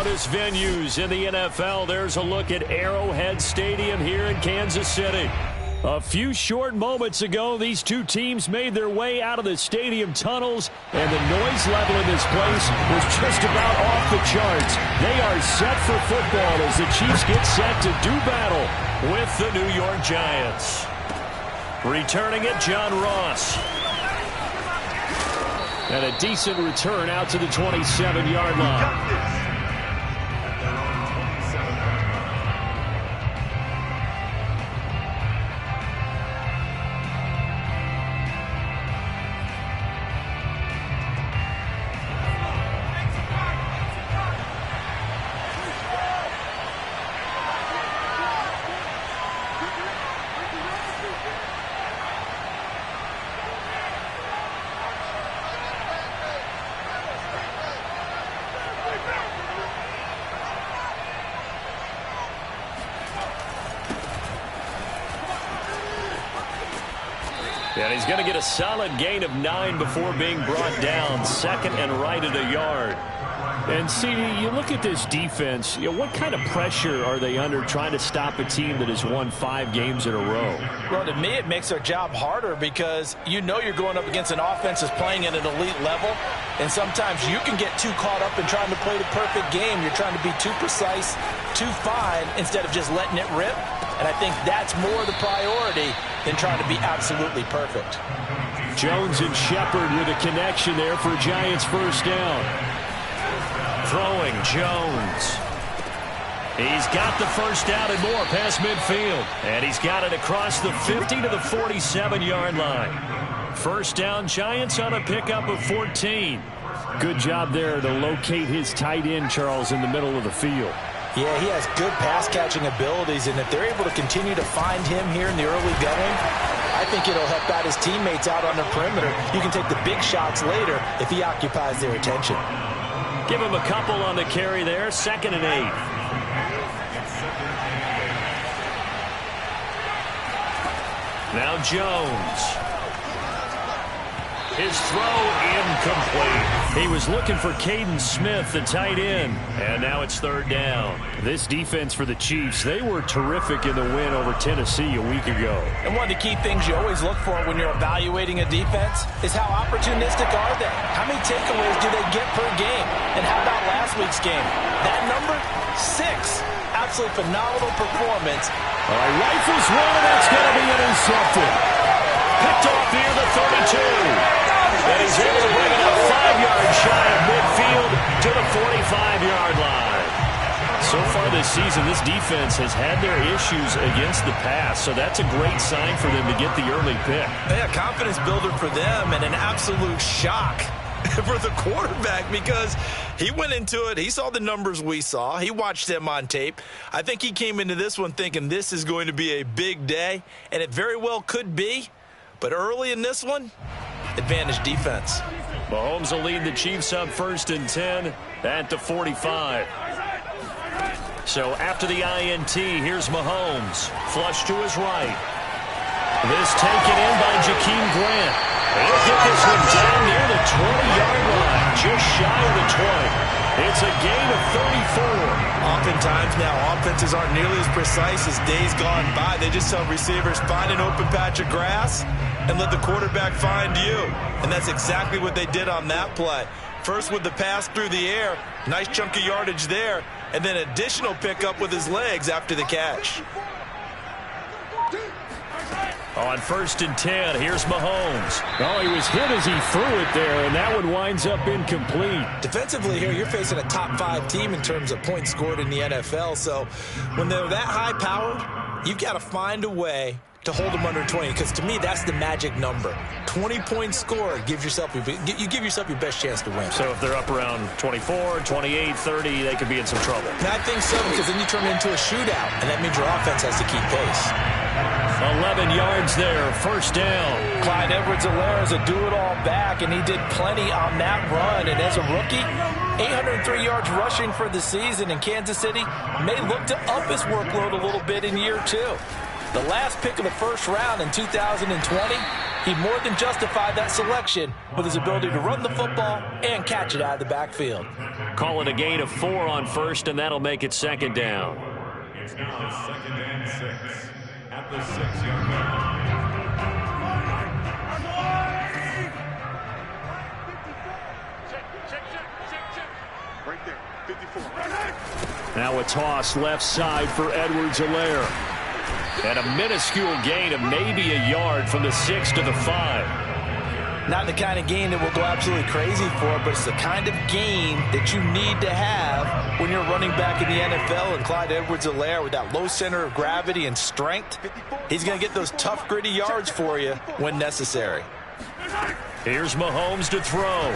loudest venues in the NFL. There's a look at Arrowhead Stadium here in Kansas City. A few short moments ago, these two teams made their way out of the stadium tunnels, and the noise level in this place was just about off the charts. They are set for football as the Chiefs get set to do battle with the New York Giants. Returning it, John Ross. And a decent return out to the 27-yard line. And he's going to get a solid gain of 9 before being brought down. Second and right at a yard. And see, you look at this defense, what kind of pressure are they under trying to stop a team that has won 5 games in a row? Well, to me, it makes their job harder because you know you're going up against an offense that's playing at an elite level. And sometimes you can get too caught up in trying to play the perfect game. You're trying to be too precise, too fine, instead of just letting it rip. And I think that's more the priority than trying to be absolutely perfect. Jones and Shepard with a connection there for Giants first down. Throwing Jones. He's got the first down and more past midfield. And he's got it across the 50 to the 47-yard line. First down, Giants on a pickup of 14. Good job there to locate his tight end, Charles, in the middle of the field. Yeah, he has good pass-catching abilities, and if they're able to continue to find him here in the early going, I think it'll help out his teammates out on the perimeter. You can take the big shots later if he occupies their attention. Give him a couple on the carry there. 2nd and 8. Now Jones. His throw incomplete. He was looking for Caden Smith, the tight end. And now it's 3rd down. This defense for the Chiefs, they were terrific in the win over Tennessee a week ago. And one of the key things you always look for when you're evaluating a defense is how opportunistic are they? How many takeaways do they get per game? And how about last week's game? That number, 6. Absolutely phenomenal performance. All right, rifles one, and that's going to be intercepted. Picked off near the 32. And he's able to bring it up 5 yards shy of midfield to the 45-yard line. So far this season, this defense has had their issues against the pass, so that's a great sign for them to get the early pick. Yeah, confidence builder for them and an absolute shock for the quarterback because he went into it. He saw the numbers we saw. He watched them on tape. I think he came into this one thinking this is going to be a big day, and it very well could be. But early in this one, advantage defense. Mahomes will lead the Chiefs up 1st and 10 at the 45. So after the INT, here's Mahomes. Flush to his right. This taken in by Jakeem Grant. He'll get this one down near the 20-yard line, just shy of the 20. It's a gain of 34. Oftentimes now, offenses aren't nearly as precise as days gone by. They just tell receivers, find an open patch of grass and let the quarterback find you. And that's exactly what they did on that play. First with the pass through the air, nice chunk of yardage there, and then additional pickup with his legs after the catch. On 1st and 10, here's Mahomes. Oh, he was hit as he threw it there, and that one winds up incomplete. Defensively here, you're facing a top 5 team in terms of points scored in the NFL. So when they're that high-powered, you've got to find a way to hold them under 20, because to me, that's the magic number. 20 points scored, you give yourself your best chance to win. So if they're up around 24, 28, 30, they could be in some trouble. And I think so, because then you turn it into a shootout, and that means your offense has to keep pace. 11 yards there, 1st down. Clyde Edwards-Helaire is a do-it-all back, and he did plenty on that run. And as a rookie, 803 yards rushing for the season, in Kansas City may look to up his workload a little bit in year 2. The last pick of the 1st round in 2020, he more than justified that selection with his ability to run the football and catch it out of the backfield. Call it a gain of 4 on first, and that'll make it second down. It's now 2nd and 6 at the 6-yard line. Right there, 54. Now a toss left side for Edwards-Helaire. And a minuscule gain of maybe a yard from the 6 to the 5. Not the kind of gain that we'll go absolutely crazy for, but it's the kind of gain that you need to have when you're running back in the NFL. And Clyde Edwards-Helaire, with that low center of gravity and strength, he's going to get those tough, gritty yards for you when necessary. Here's Mahomes to throw.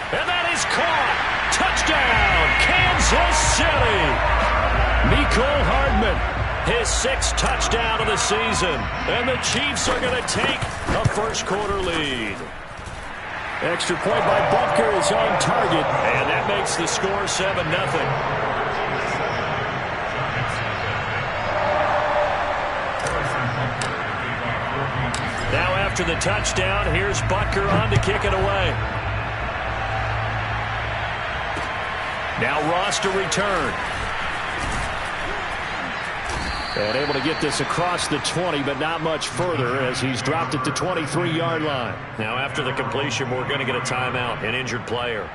And that is caught. Touchdown, Kansas City. Mecole Hardman, his 6th touchdown of the season. And the Chiefs are going to take a first-quarter lead. Extra point by Butker is on target, and that makes the score 7-0. Now after the touchdown, here's Butker on to kick it away. Now Ross to return. And able to get this across the 20, but not much further as he's dropped it to 23-yard line. Now after the completion, we're going to get a timeout, an injured player.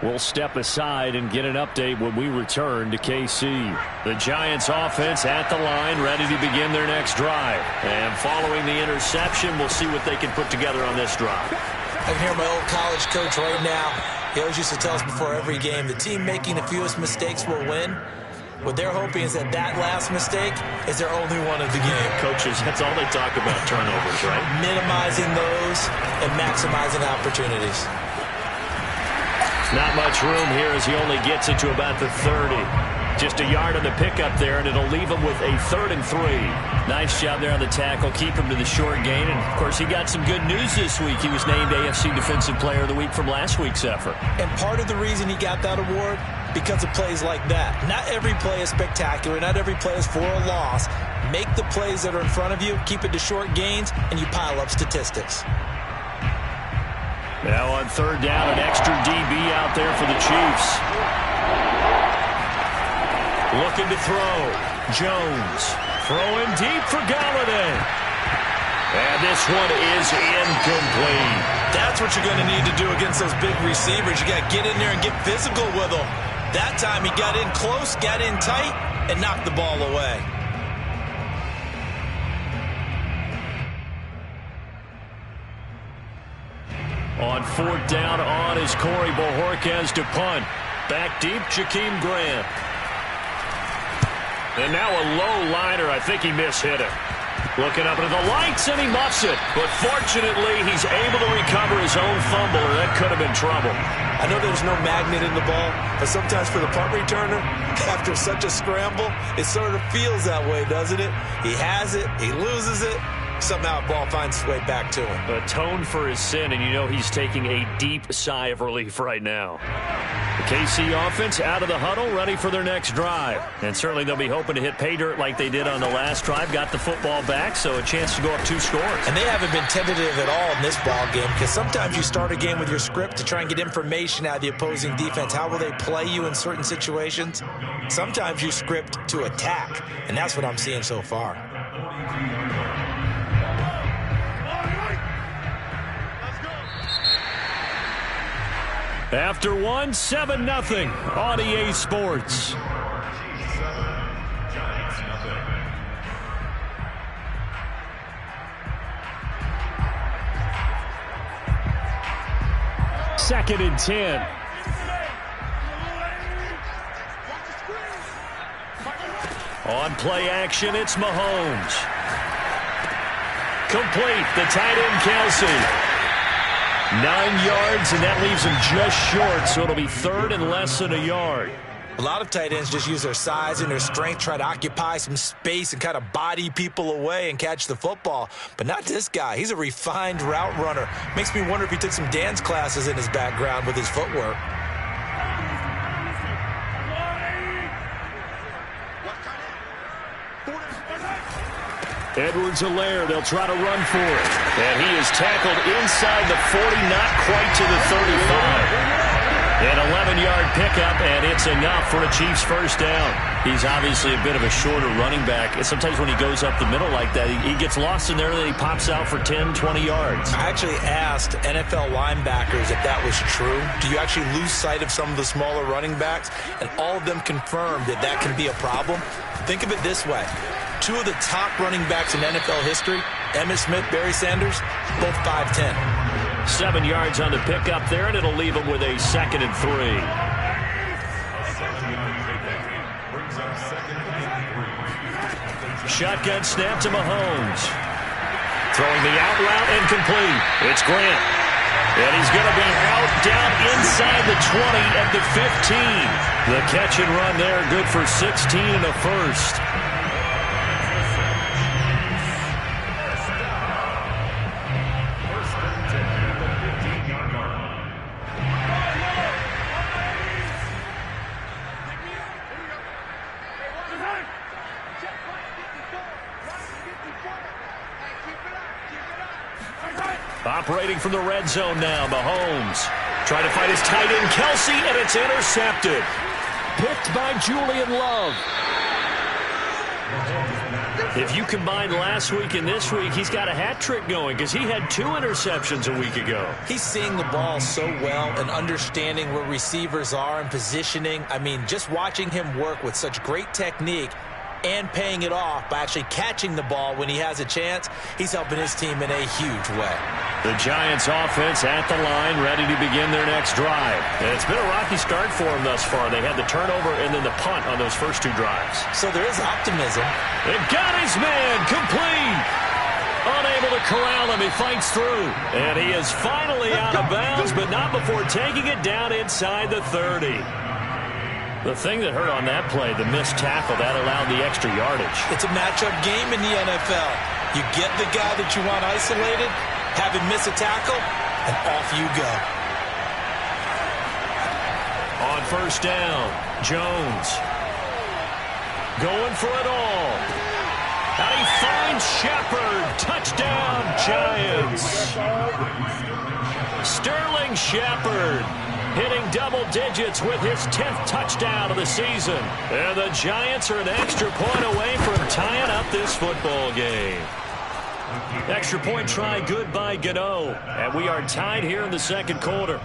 We'll step aside and get an update when we return to KC. The Giants offense at the line, ready to begin their next drive. And following the interception, we'll see what they can put together on this drive. I can hear my old college coach right now. He always used to tell us before every game, the team making the fewest mistakes will win. What they're hoping is that last mistake is their only one of the game. Coaches, that's all they talk about, turnovers, right? Minimizing those and maximizing opportunities. Not much room here as he only gets it to about the 30. Just a yard on the pickup there, and it'll leave him with a 3rd and 3. Nice job there on the tackle. Keep him to the short gain. And, of course, he got some good news this week. He was named AFC Defensive Player of the Week from last week's effort. And part of the reason he got that award, because of plays like that. Not every play is spectacular. Not every play is for a loss. Make the plays that are in front of you, keep it to short gains, and you pile up statistics. Now on 3rd down, an extra DB out there for the Chiefs. Looking to throw. Jones throwing deep for Galladay. And this one is incomplete. That's what you're going to need to do against those big receivers. You got to get in there and get physical with them. That time he got in close, got in tight, and knocked the ball away. On 4th down, on is Corey Bojorquez to punt. Back deep, Jakeem Grant. And now a low liner. I think he mishit it. Looking up into the lights, and he muffs it. But fortunately, he's able to recover his own fumble, or that could have been trouble. I know there's no magnet in the ball, but sometimes for the punt returner, after such a scramble, it sort of feels that way, doesn't it? He has it, he loses it, somehow the ball finds its way back to him. Atone for his sin, and you know he's taking a deep sigh of relief right now. The KC offense out of the huddle, ready for their next drive. And certainly they'll be hoping to hit pay dirt like they did on the last drive. Got the football back, so a chance to go up 2 scores. And they haven't been tentative at all in this ball game, because sometimes you start a game with your script to try and get information out of the opposing defense. How will they play you in certain situations? Sometimes you script to attack, and that's what I'm seeing so far. After 1, 7-0 on EA Sports. Giants, nothing. 2nd and 10. On play action, it's Mahomes. Complete, the tight end Kelsey. 9 yards, and that leaves him just short, so it'll be 3rd and less than a yard. A lot of tight ends just use their size and their strength, try to occupy some space and kind of body people away and catch the football. But not this guy. He's a refined route runner. Makes me wonder if he took some dance classes in his background with his footwork. Edwards-Helaire, they'll try to run for it. And he is tackled inside the 40, not quite to the 35. An 11-yard pickup, and it's enough for a Chiefs first down. He's obviously a bit of a shorter running back. And sometimes when he goes up the middle like that, he gets lost in there, and then he pops out for 10, 20 yards. I actually asked NFL linebackers if that was true. Do you actually lose sight of some of the smaller running backs? And all of them confirmed that that can be a problem. Think of it this way. Two of the top running backs in NFL history, Emmitt Smith, Barry Sanders, both 5'10". 7 yards on the pickup there, and it'll leave him with a 2nd and 3. Shotgun snap to Mahomes. Throwing the out route incomplete. It's Grant. And he's going to be out down inside the 20 at the 15. The catch and run there, good for 16 and a first. Operating from the red zone now, Mahomes. Trying to find his tight end, Kelsey, and it's intercepted. Picked by Julian Love. If you combine last week and this week, he's got a hat trick going because he had 2 interceptions a week ago. He's seeing the ball so well and understanding where receivers are and positioning. I mean, just watching him work with such great technique and paying it off by actually catching the ball when he has a chance, he's helping his team in a huge way. The Giants offense at the line, ready to begin their next drive. And it's been a rocky start for them thus far. They had the turnover and then the punt on those first 2 drives. So there is optimism. It got his man complete. Unable to corral him, he fights through. And he is finally out of bounds, but not before taking it down inside the 30. The thing that hurt on that play, the missed tackle, that allowed the extra yardage. It's a matchup game in the NFL. You get the guy that you want isolated, have him miss a tackle, and off you go. On first down, Jones. Going for it all. And he finds Shepard. Touchdown, Giants. Sterling Shepard hitting double digits with his 10th touchdown of the season. And the Giants are an extra point away from tying up this football game. Extra point try good by Gano. And we are tied here in the second quarter.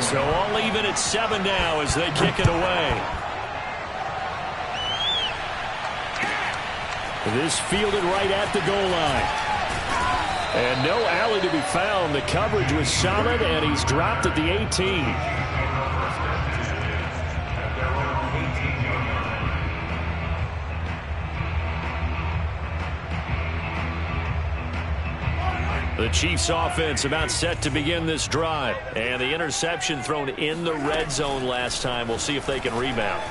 So all even at 7 now as they kick it away. This fielded right at the goal line. And no alley to be found. The coverage was solid, and he's dropped at the 18. The Chiefs offense about set to begin this drive. And the interception thrown in the red zone last time. We'll see if they can rebound.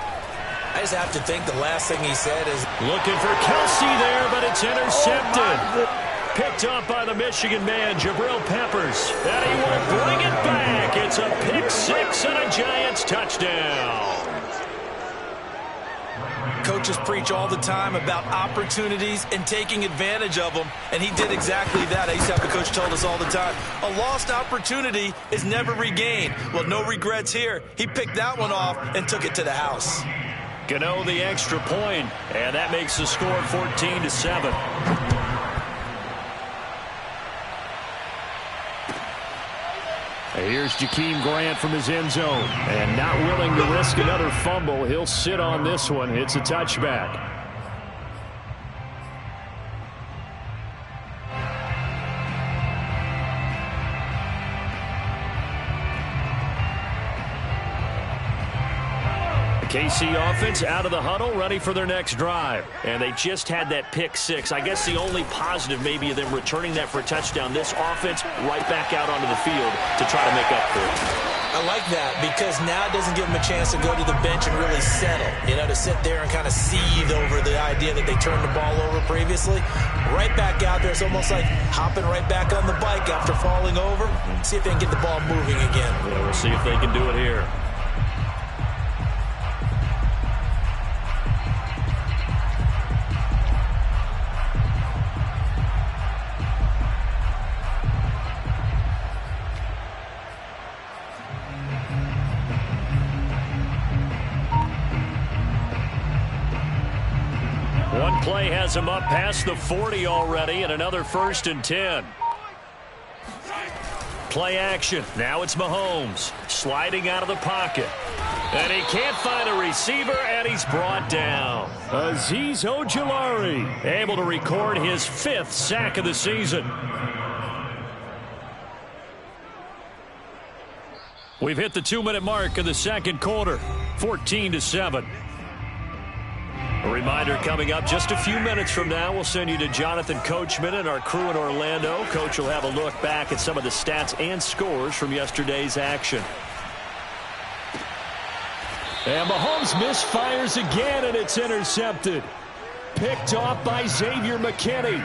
I just have to think the last thing he said is... Looking for Kelsey there, but it's intercepted. Picked up by the Michigan man, Jabril Peppers. And he will bring it back. It's a pick 6 and a Giants touchdown. Coaches preach all the time about opportunities and taking advantage of them, and he did exactly that. I used to have a coach told us all the time, a lost opportunity is never regained. Well, no regrets here. He picked that one off and took it to the house. Gano the extra point, and that makes the score 14-7. Here's Jakeem Grant from his end zone, and not willing to risk another fumble. He'll sit on this one. It's a touchback. KC offense out of the huddle, ready for their next drive. And they just had that pick six. I guess the only positive maybe of them returning that for a touchdown. This offense right back out onto the field to try to make up for it. I like that because now it doesn't give them a chance to go to the bench and really settle. You know, to sit there and kind of seethe over the idea that they turned the ball over previously. Right back out there. It's almost like hopping right back on the bike after falling over. See if they can get the ball moving again. Yeah, we'll see if they can do it here. One play has him up past the 40 already, and another 1st and 10. Play action. Now it's Mahomes sliding out of the pocket. And he can't find a receiver, and he's brought down. Azeez Ojulari able to record his 5th sack of the season. We've hit the 2-minute mark of the second quarter, 14-7. A reminder coming up just a few minutes from now. We'll send you to Jonathan Coachman and our crew in Orlando. Coach will have a look back at some of the stats and scores from yesterday's action. And Mahomes misfires again, and it's intercepted. Picked off by Xavier McKinney.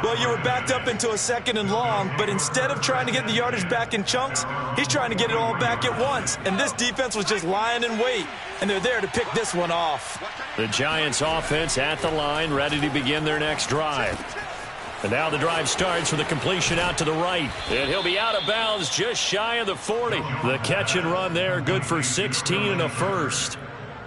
Well, you were backed up into a 2nd and long, but instead of trying to get the yardage back in chunks, he's trying to get it all back at once. And this defense was just lying in wait, and they're there to pick this one off. The Giants offense at the line, ready to begin their next drive. And now the drive starts with a completion out to the right. And he'll be out of bounds just shy of the 40. The catch and run there, good for 16 and a first.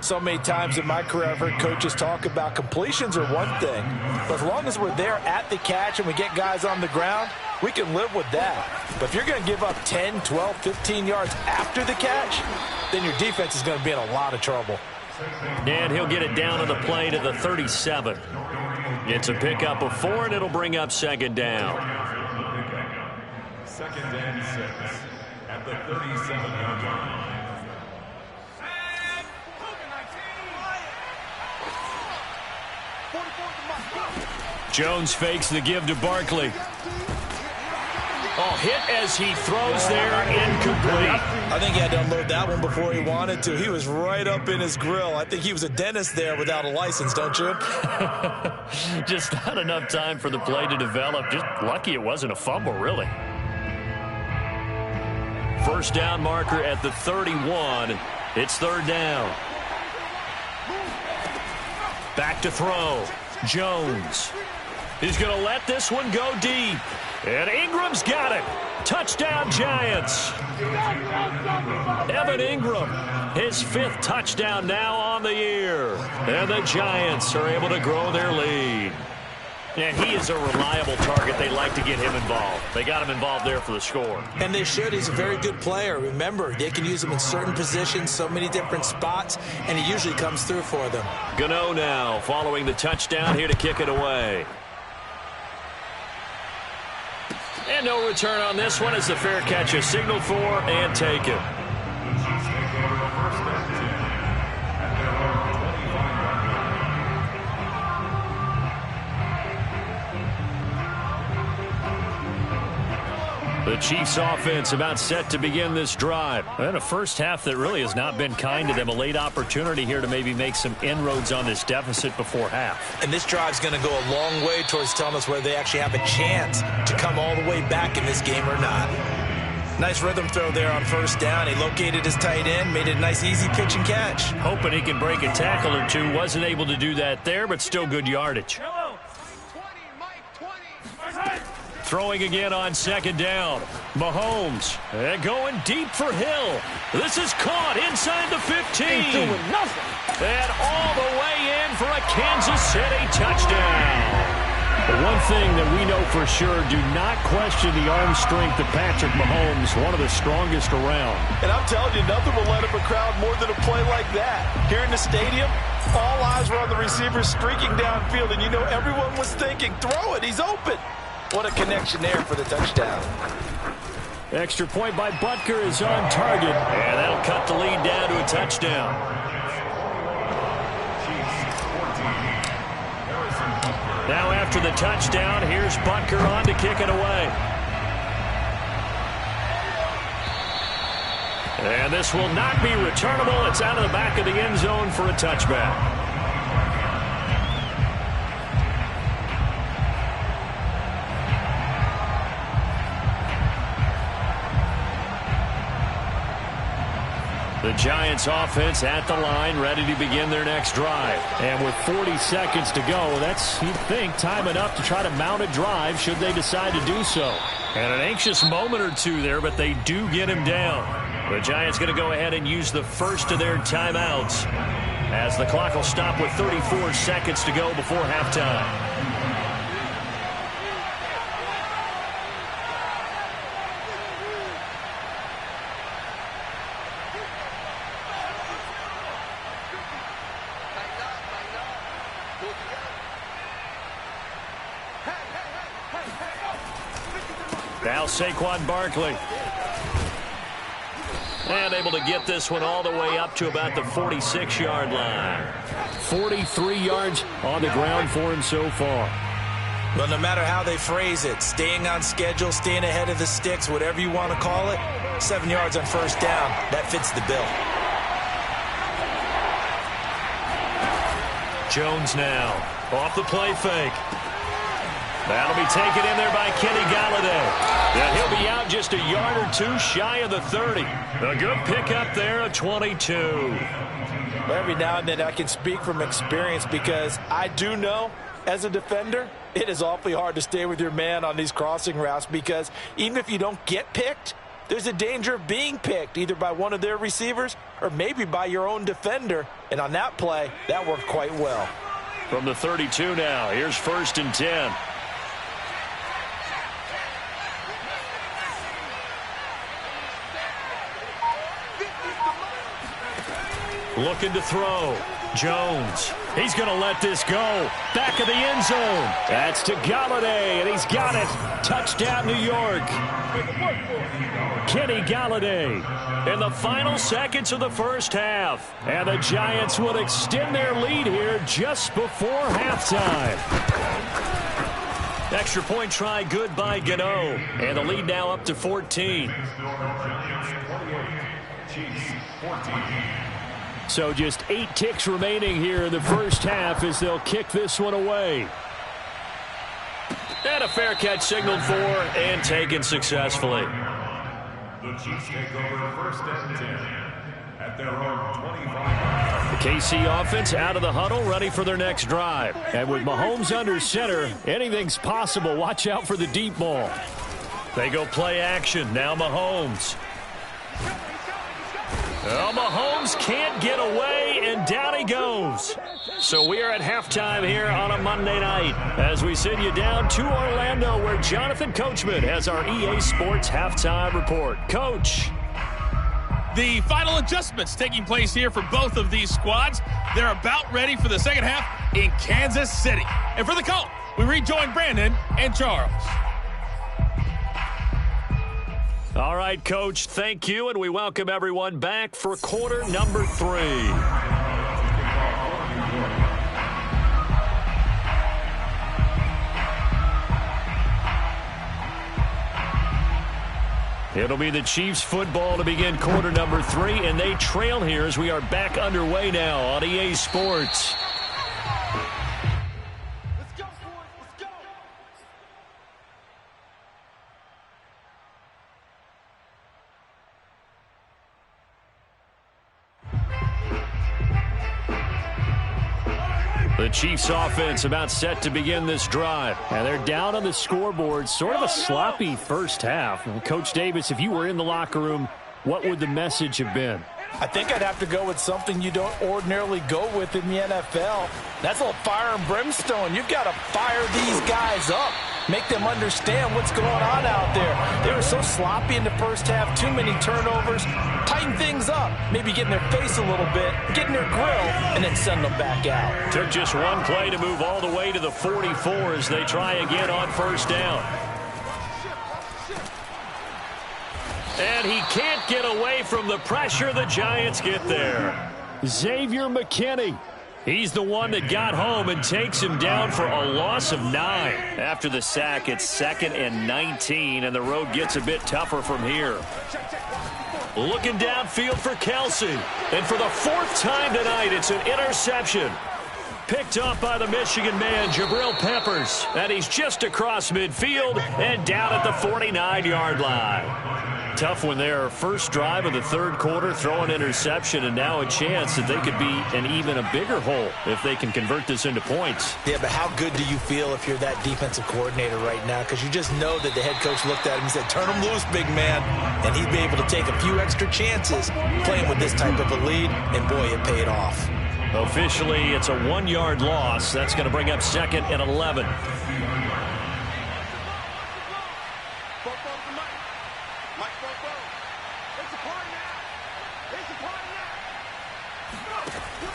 So many times in my career I've heard coaches talk about completions are one thing, but as long as we're there at the catch and we get guys on the ground, we can live with that. But if you're going to give up 10, 12, 15 yards after the catch, then your defense is going to be in a lot of trouble. And he'll get it down on the play to the 37. It's a pickup of 4, and it'll bring up 2nd down. 2nd and 6 at the 37-yard line. Jones fakes the give to Barkley. Oh, hit as he throws there, incomplete. I think he had to unload that one before he wanted to. He was right up in his grill. I think he was a dentist there without a license, don't you? Just not enough time for the play to develop. Just lucky it wasn't a fumble, really. 1st down marker at the 31. It's 3rd down. Back to throw. Jones. He's going to let this one go deep. And Ingram's got it. Touchdown, Giants. Evan Ingram, his 5th touchdown now on the year. And the Giants are able to grow their lead. And he is a reliable target. They like to get him involved. They got him involved there for the score. And they should. He's a very good player. Remember, they can use him in certain positions, so many different spots, and he usually comes through for them. Gano now following the touchdown here to kick it away. And no return on this one as the fair catch is signaled for and taken. The Chiefs offense about set to begin this drive. And a first half that really has not been kind to them. A late opportunity here to maybe make some inroads on this deficit before half. And this drive's going to go a long way towards telling us whether they actually have a chance to come all the way back in this game or not. Nice rhythm throw there on 1st down. He located his tight end, made it a nice easy pitch and catch. Hoping he can break a tackle or two. Wasn't able to do that there, but still good yardage. Throwing again on 2nd down. Mahomes going deep for Hill. This is caught inside the 15. Ain't doing nothing. And all the way in for a Kansas City touchdown. The one thing that we know for sure, do not question the arm strength of Patrick Mahomes, one of the strongest around. And I'm telling you, nothing will let up a crowd more than a play like that. Here in the stadium, all eyes were on the receiver streaking downfield, and you know everyone was thinking, throw it, he's open. What a connection there for the touchdown. Extra point by Butker is on target, and that'll cut the lead down to a touchdown. Now after the touchdown, here's Butker on to kick it away. And this will not be returnable. It's out of the back of the end zone for a touchback. The Giants offense at the line, ready to begin their next drive. And with 40 seconds to go, that's, you'd think, time enough to try to mount a drive should they decide to do so. And an anxious moment or two there, but they do get him down. The Giants going to go ahead and use the first of their timeouts as the clock will stop with 34 seconds to go before halftime. Now Saquon Barkley. And able to get this one all the way up to about the 46-yard line. 43 yards on the ground for him so far. Well, no matter how they phrase it, staying on schedule, staying ahead of the sticks, whatever you want to call it, 7 yards on first down, that fits the bill. Jones now off the play fake. That'll be taken in there by Kenny Galladay. And he'll be out just a yard or two shy of the 30. A good pickup there of 22. Every now and then I can speak from experience because I do know, as a defender, it is awfully hard to stay with your man on these crossing routes because even if you don't get picked, there's a danger of being picked either by one of their receivers or maybe by your own defender. And on that play, that worked quite well. From the 32 now, here's 1st and 10. Looking to throw. Jones. He's going to let this go. Back of the end zone. That's to Galladay, and he's got it. Touchdown, New York. Kenny Galladay in the final seconds of the first half. And the Giants will extend their lead here just before halftime. Extra point try good by Gano. And the lead now up to 14. So just 8 ticks remaining here in the first half as they'll kick this one away. And a fair catch signaled for and taken successfully. The Chiefs take over 1st and 10 at their own 25. The KC offense out of the huddle, ready for their next drive. And with Mahomes under center, anything's possible. Watch out for the deep ball. They go play action. Now Mahomes. Well, Mahomes can't get away, and down he goes. So we are at halftime here on a Monday night as we send you down to Orlando where Jonathan Coachman has our EA Sports halftime report. Coach. The final adjustments taking place here for both of these squads. They're about ready for the second half in Kansas City. And for the call, we rejoin Brandon and Charles. All right, Coach, thank you, and we welcome everyone back for quarter number 3. It'll be the Chiefs football to begin quarter number 3, and they trail here as we are back underway now on EA Sports. The Chiefs offense about set to begin this drive. And they're down on the scoreboard. Sort of a sloppy first half. And Coach Davis, if you were in the locker room, what would the message have been? I think I'd have to go with something you don't ordinarily go with in the NFL. That's a little fire and brimstone. You've got to fire these guys up. Make them understand what's going on out there. They were so sloppy in the first half, too many turnovers. Tighten things up. Maybe get in their face a little bit, get in their grill, and then send them back out. Took just one play to move all the way to the 44 as they try again on first down. And he can't get away from the pressure. The Giants get there. Xavier McKinney He's the one that got home and takes him down for a loss of 9. After the sack, it's 2nd and 19, and the road gets a bit tougher from here. Looking downfield for Kelsey. And for the 4th time tonight, it's an interception. Picked off by the Michigan man, Jabril Peppers. And he's just across midfield and down at the 49-yard line. Tough one there. First drive of the 3rd quarter, throw an interception, and now a chance that they could be in even a bigger hole if they can convert this into points. Yeah, but how good do you feel if you're that defensive coordinator right now? Because you just know that the head coach looked at him and said, turn him loose, big man. And he'd be able to take a few extra chances playing with this type of a lead, and boy, it paid off. Officially, it's a 1-yard loss. That's going to bring up 2nd and 11.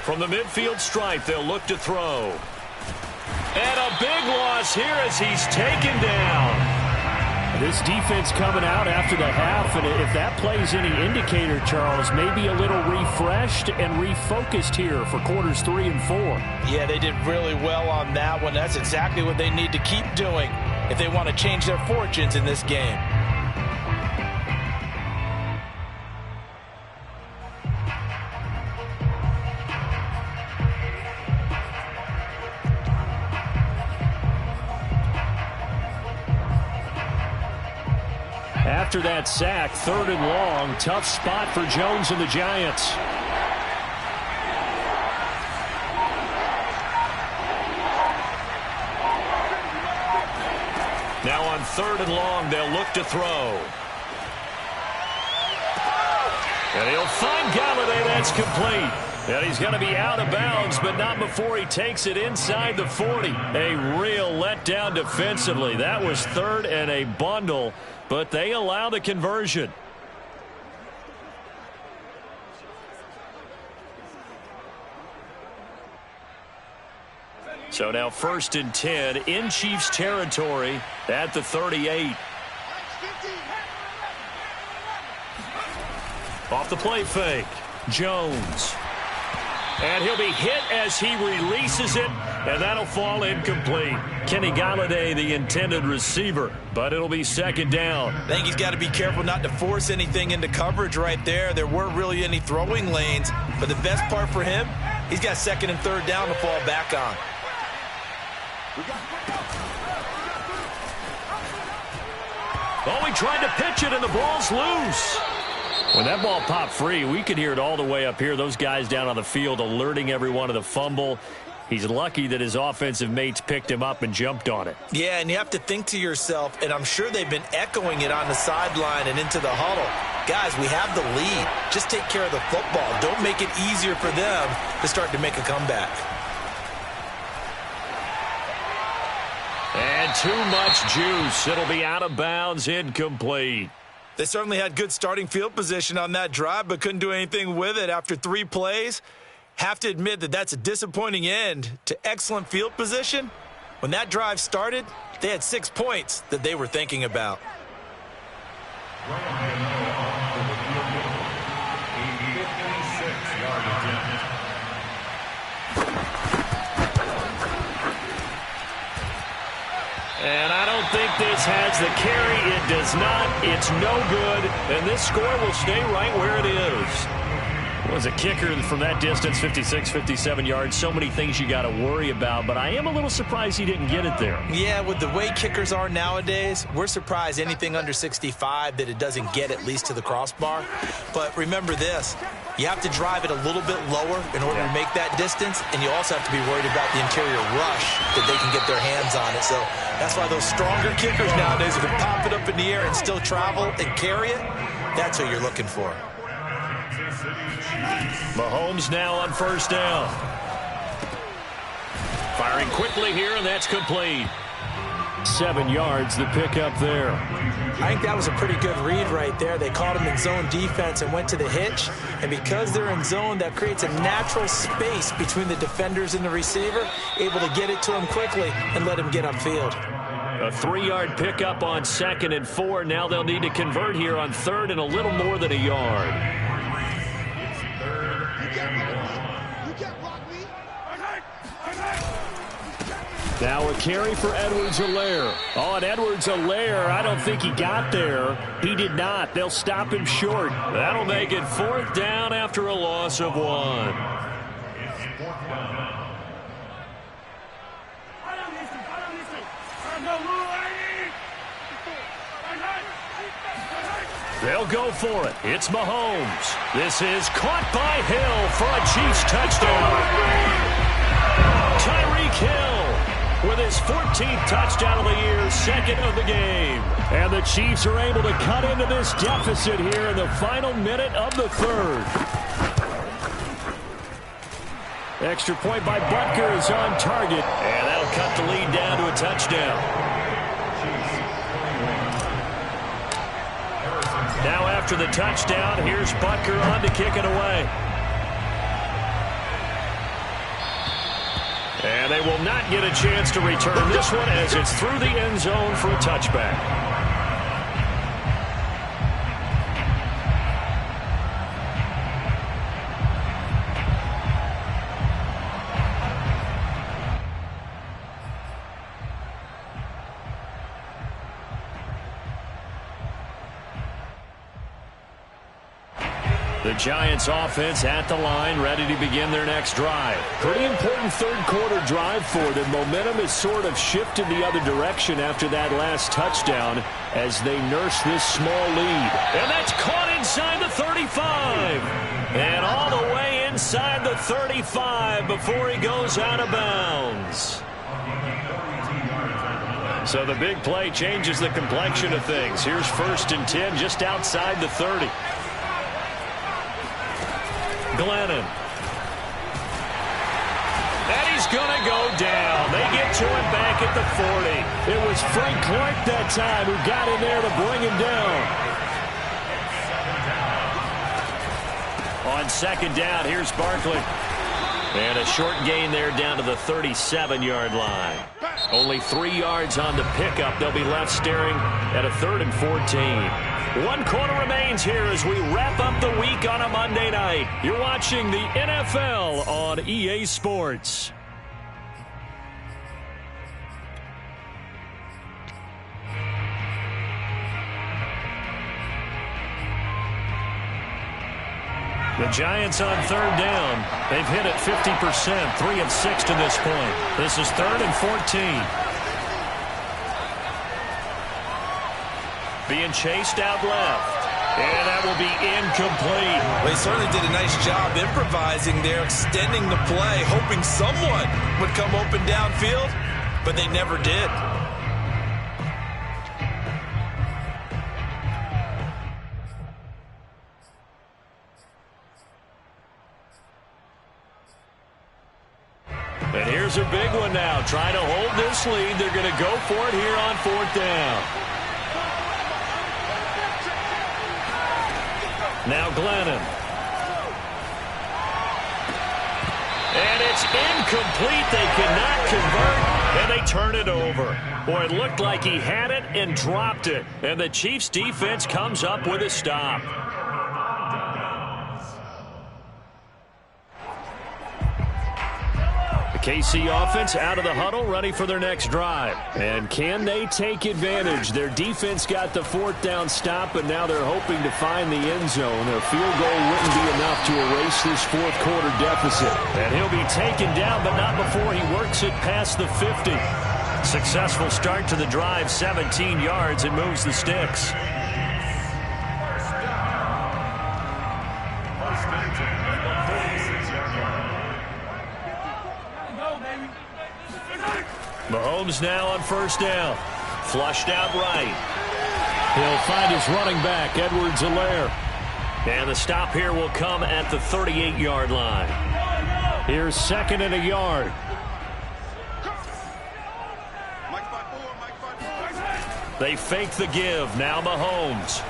From the midfield stripe, they'll look to throw. And a big loss here as he's taken down. This defense coming out after the half, and if that plays any indicator, Charles, maybe a little refreshed and refocused here for quarters 3 and 4. Yeah, they did really well on that one. That's exactly what they need to keep doing if they want to change their fortunes in this game. After that sack, 3rd and long, tough spot for Jones and the Giants. Now on 3rd and long, they'll look to throw. And he'll find Galladay. That's complete. And he's going to be out of bounds, but not before he takes it inside the 40. A real letdown defensively. That was 3rd and a bundle, but they allow the conversion. So now 1st and 10 in Chiefs territory at the 38. Off the play fake, Jones. And he'll be hit as he releases it, and that'll fall incomplete. Kenny Galladay, the intended receiver, but it'll be 2nd down. I think he's got to be careful not to force anything into coverage right there. There weren't really any throwing lanes, but the best part for him, he's got 2nd and 3rd down to fall back on. Oh, he tried to pitch it, and the ball's loose. When that ball popped free, we could hear it all the way up here. Those guys down on the field alerting everyone of the fumble. He's lucky that his offensive mates picked him up and jumped on it. Yeah, and you have to think to yourself, and I'm sure they've been echoing it on the sideline and into the huddle. Guys, we have the lead. Just take care of the football. Don't make it easier for them to start to make a comeback. And too much juice. It'll be out of bounds, incomplete. They certainly had good starting field position on that drive, but couldn't do anything with it after 3 plays. Have to admit that that's a disappointing end to excellent field position. When that drive started, they had 6 points that they were thinking about. And I don't think this has the carry. It does not. It's no good. And this score will stay right where it is. Was a kicker from that distance, 56, 57 yards. So many things you got to worry about, but I am a little surprised he didn't get it there. Yeah, with the way kickers are nowadays, we're surprised anything under 65 that it doesn't get at least to the crossbar. But remember this, you have to drive it a little bit lower in order to make that distance, and you also have to be worried about the interior rush that they can get their hands on it. So that's why those stronger kickers nowadays who can pop it up in the air and still travel and carry it, that's who you're looking for. Mahomes now on 1st down. Firing quickly here, and that's complete. 7 yards, the pickup there. I think that was a pretty good read right there. They caught him in zone defense and went to the hitch. And because they're in zone, that creates a natural space between the defenders and the receiver, able to get it to him quickly and let him get upfield. A 3-yard pickup on 2nd and 4. Now they'll need to convert here on 3rd and a little more than a yard. Now a carry for Edwards-Helaire. Oh, and Edwards-Helaire, I don't think he got there. He did not. They'll stop him short. That'll make it 4th down after a loss of 1. They'll go for it. It's Mahomes. This is caught by Hill for a Chiefs touchdown. Tyreek Hill with his 14th touchdown of the year, 2nd of the game. And the Chiefs are able to cut into this deficit here in the final minute of the 3rd. Extra point by Butker is on target, and that'll cut the lead down to a touchdown. Now after the touchdown, here's Butker on to kick it away. And they will not get a chance to return this one as it's through the end zone for a touchback. The Giants offense at the line, ready to begin their next drive. Pretty important 3rd quarter drive for them. Momentum has sort of shifted the other direction after that last touchdown as they nurse this small lead. And that's caught inside the 35. And all the way inside the 35 before he goes out of bounds. So the big play changes the complexion of things. Here's 1st and 10 just outside the 30. Glennon. And he's going to go down. They get to him back at the 40. It was Frank Clark that time who got in there to bring him down. On 2nd down, here's Barkley. And a short gain there down to the 37-yard line. Only 3 yards on the pickup. They'll be left staring at a 3rd and 14. 1 quarter remains here as we wrap up the week on a Monday night. You're watching the NFL on EA Sports. The Giants on 3rd down. They've hit it 50%, 3 of 6 to this point. This is 3rd and 14. Being chased out left. And that will be incomplete. They certainly did a nice job improvising there, extending the play, hoping someone would come open downfield, but they never did. And here's a big one now. Trying to hold this lead. They're going to go for it here on 4th down. Now Glennon. And it's incomplete. They cannot convert, and they turn it over. Boy, it looked like he had it and dropped it. And the Chiefs' defense comes up with a stop. The KC offense out of the huddle, ready for their next drive. And can they take advantage? Their defense got the 4th down stop, but now they're hoping to find the end zone. A field goal wouldn't be enough to erase this 4th quarter deficit. And he'll be taken down, but not before he works it past the 50. Successful start to the drive, 17 yards, and moves the sticks. Mahomes now on 1st down. Flushed out right. He'll find his running back, Edwards-Helaire. And the stop here will come at the 38-yard line. Here's 2nd and a yard. They fake the give. Now Mahomes.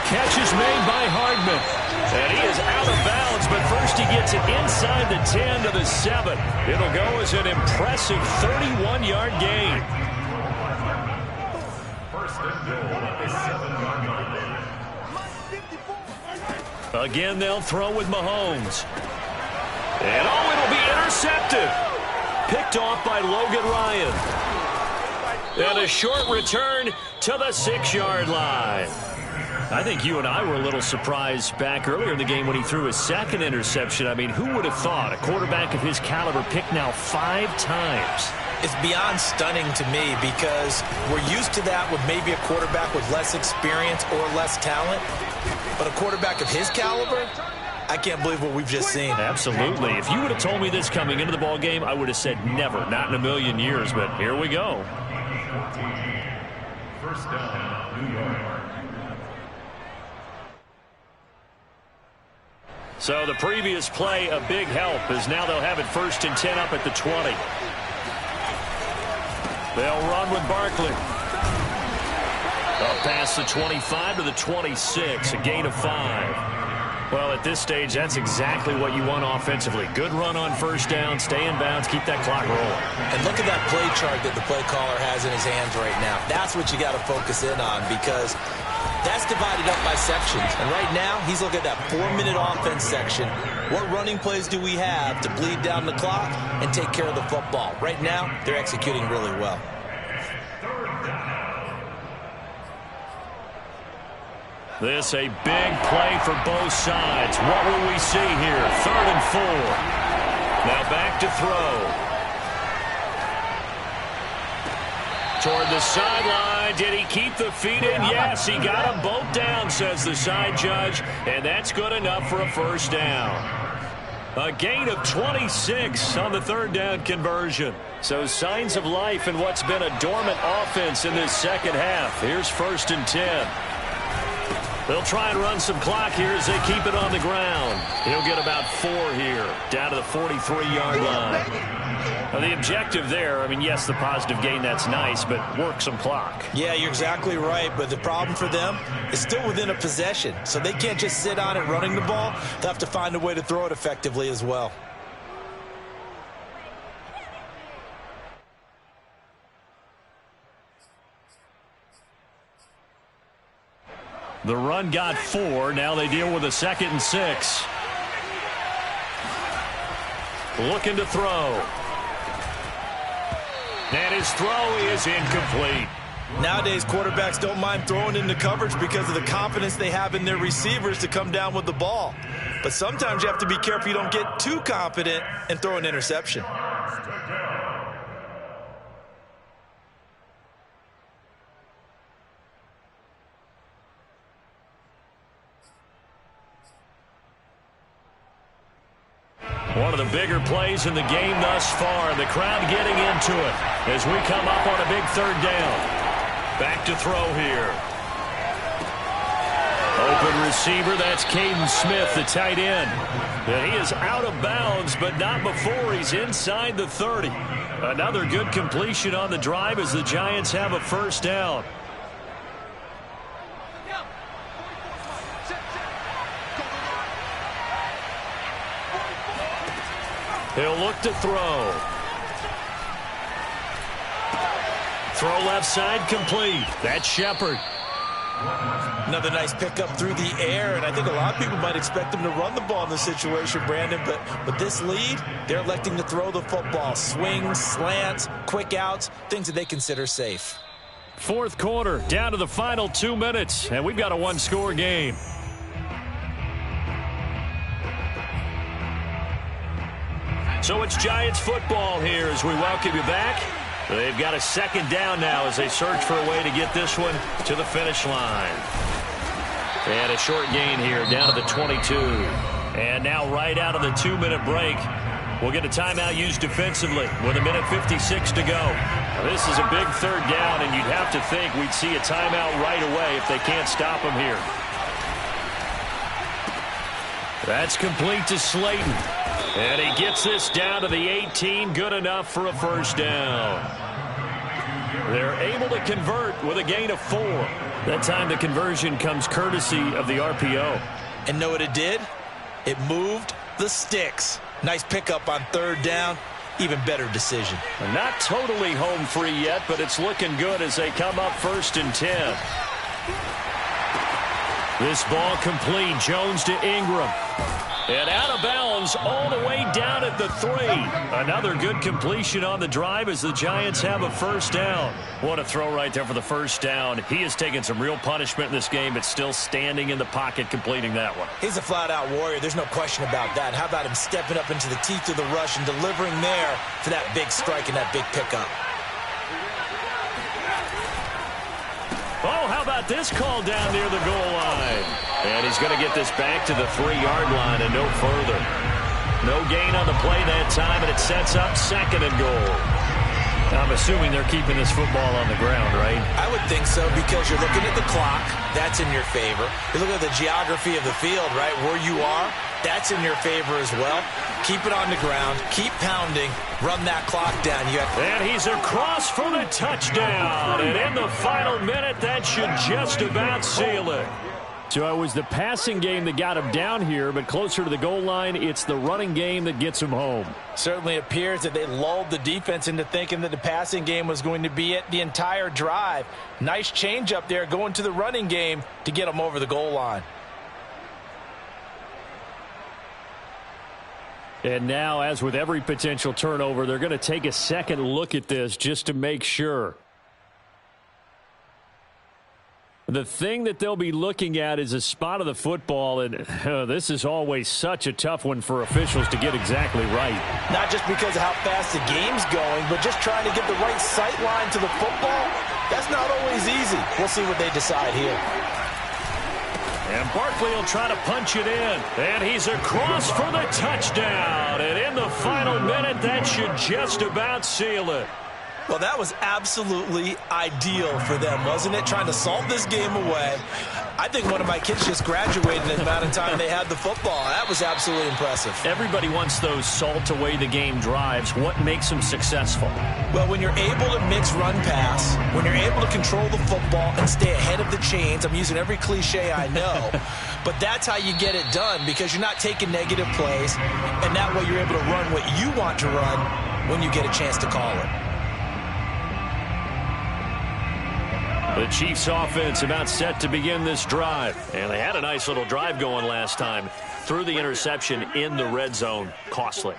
Catch is made by Hardman. And he is out of bounds, but first he gets it inside the 10 to the 7. It'll go as an impressive 31-yard gain. Again, they'll throw with Mahomes. And it'll be intercepted. Picked off by Logan Ryan. And a short return to the 6-yard line. I think you and I were a little surprised back earlier in the game when he threw his second interception. I mean, who would have thought a quarterback of his caliber picked now 5 times? It's beyond stunning to me because we're used to that with maybe a quarterback with less experience or less talent. But a quarterback of his caliber, I can't believe what we've just seen. Absolutely. If you would have told me this coming into the ball game, I would have said never, not in a million years. But here we go. First down, New York. So the previous play, a big help, as now they'll have it 1st and 10 up at the 20. They'll run with Barkley. Up past the 25 to the 26, a gain of 5. Well, at this stage, that's exactly what you want offensively. Good run on 1st down, stay in bounds, keep that clock rolling. And look at that play chart that the play caller has in his hands right now. That's what you got to focus in on because that's divided up by sections. And right now, he's looking at that 4-minute offense section. What running plays do we have to bleed down the clock and take care of the football? Right now, they're executing really well. This a big play for both sides. What will we see here? 3rd and 4. Now back to throw. Toward the sideline. Did he keep the feet in? Yes, he got them both down, says the side judge. And that's good enough for a 1st down. A gain of 26 on the 3rd down conversion. So signs of life in what's been a dormant offense in this second half. Here's 1st and 10. They'll try and run some clock here as they keep it on the ground. He'll get about 4 here, down to the 43-yard line. Now, the objective there, I mean, yes, the positive gain, that's nice, but work some clock. Yeah, you're exactly right, but the problem for them is still within a possession, so they can't just sit on it running the ball. They'll have to find a way to throw it effectively as well. The run got 4. Now they deal with a 2nd and 6. Looking to throw. And his throw is incomplete. Nowadays, quarterbacks don't mind throwing into coverage because of the confidence they have in their receivers to come down with the ball. But sometimes you have to be careful you don't get too confident and throw an interception. One of the bigger plays in the game thus far, and the crowd getting into it as we come up on a big 3rd down. Back to throw here. Open receiver, that's Caden Smith, the tight end. And he is out of bounds, but not before he's inside the 30. Another good completion on the drive as the Giants have a 1st down. He'll look to throw. Throw left side complete. That's Shepard. Another nice pickup through the air, and I think a lot of people might expect him to run the ball in this situation, Brandon, but with this lead, they're electing to throw the football. Swings, slants, quick outs, things that they consider safe. 4th quarter, down to the final 2 minutes, and we've got a 1-score game. So it's Giants football here as we welcome you back. They've got a 2nd down now as they search for a way to get this one to the finish line. And a short gain here down to the 22. And now right out of the 2-minute break, we'll get a timeout used defensively with 1:56 to go. Now, this is a big 3rd down, and you'd have to think we'd see a timeout right away if they can't stop them here. That's complete to Slayton. And he gets this down to the 18, good enough for a 1st down. They're able to convert with a gain of 4. That time the conversion comes courtesy of the RPO. And know what it did? It moved the sticks. Nice pickup on 3rd down. Even better decision. Not totally home free yet, but it's looking good as they come up 1st and 10. This ball complete. Jones to Ingram. And out of bounds all the way down at the 3. Another good completion on the drive as the Giants have a first down. What a throw right there for the first down. He has taken some real punishment in this game, but still standing in the pocket completing that one. He's a flat-out warrior. There's no question about that. How about him stepping up into the teeth of the rush and delivering there for that big strike and that big pickup? Oh, how about this call down near the goal line? And he's going to get this back to the 3-yard line and no further. No gain on the play that time, and it sets up 2nd and goal. I'm assuming they're keeping this football on the ground, right? I would think so, because you're looking at the clock. That's in your favor. You look at the geography of the field, right? Where you are, that's in your favor as well. Keep it on the ground. Keep pounding. Run that clock down. And he's across for the touchdown. And in the final minute, that should just about seal it. So it was the passing game that got him down here, but closer to the goal line, it's the running game that gets him home. Certainly appears that they lulled the defense into thinking that the passing game was going to be it the entire drive. Nice change up there going to the running game to get them over the goal line. And now, as with every potential turnover, they're going to take a second look at this just to make sure. The thing that they'll be looking at is a spot of the football, and this is always such a tough one for officials to get exactly right. Not just because of how fast the game's going, but just trying to get the right sight line to the football. That's not always easy. We'll see what they decide here. And Barkley will try to punch it in. And he's across for the touchdown. And in the final minute, that should just about seal it. Well, that was absolutely ideal for them, wasn't it? Trying to salt this game away. I think one of my kids just graduated in the amount of time they had the football. That was absolutely impressive. Everybody wants those salt away the game drives. What makes them successful? Well, when you're able to mix run-pass, when you're able to control the football and stay ahead of the chains, I'm using every cliche I know, but that's how you get it done, because you're not taking negative plays, and that way you're able to run what you want to run when you get a chance to call it. The Chiefs offense about set to begin this drive. And they had a nice little drive going last time. Threw the interception in the red zone. Costly.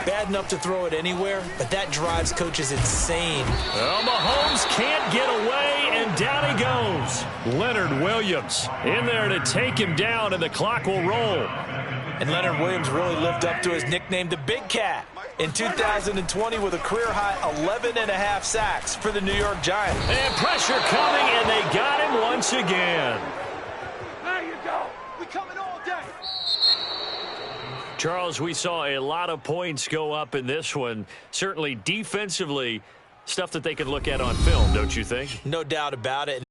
Bad enough to throw it anywhere, but that drives coaches insane. Well, Mahomes can't get away, and down he goes. Leonard Williams in there to take him down, and the clock will roll. And Leonard Williams really lived up to his nickname, the Big Cat, in 2020 with a career-high 11.5 sacks for the New York Giants. And pressure coming, and they got him once again. There you go. We coming all day. Charles, we saw a lot of points go up in this one. Certainly defensively, stuff that they could look at on film, don't you think? No doubt about it.